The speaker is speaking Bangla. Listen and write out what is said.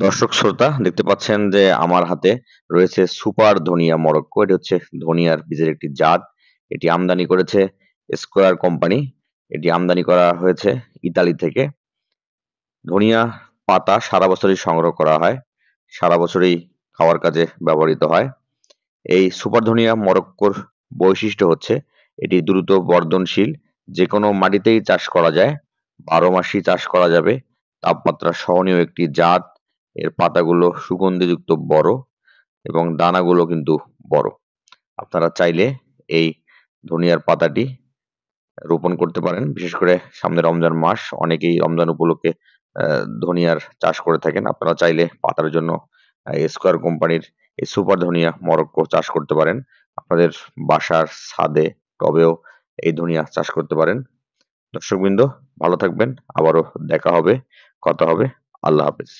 দর্শক শ্রোতা দেখতে পাচ্ছেন যে আমার হাতে রয়েছে সুপার ধনিয়া মরক্কো। এটি হচ্ছে ধনিয়ার বীজের একটি জাত। এটি আমদানি করেছে স্কয়ার কোম্পানি। এটি আমদানি করা হয়েছে ইতালি থেকে। ধনিয়া পাতা সারা বছরই সংগ্রহ করা হয়। সারা বছরই খাওয়ার কাজে ব্যবহৃত হয়। এই সুপার ধনিয়া মরক্কোর বৈশিষ্ট্য হচ্ছে এটি দ্রুত বর্ধনশীল। যেকোনো মাটিতেই চাষ করা যায়। ১২ মাসই চাষ করা যাবে। তাপমাত্রা সহনীয় একটি জাত। এর পাতাগুলো সুগন্ধিযুক্ত বড় এবং দানাগুলো কিন্তু বড়। আপনারা চাইলে এই ধনিয়ার পাতাটি রোপণ করতে পারেন। বিশেষ করে সামনে রমজান মাস। অনেকেই রমজান উপলক্ষে ধনিয়ার চাষ করে থাকেন। আপনারা চাইলে পাতার জন্য স্কয়ার কোম্পানির এই সুপার ধনিয়া মরক্কো চাষ করতে পারেন। আপনাদের বাসার ছাদে, টবেও এই ধনিয়া চাষ করতে পারেন। দর্শকবৃন্দ ভালো থাকবেন। আবারও দেখা হবে, কথা হবে। আল্লাহ হাফেজ।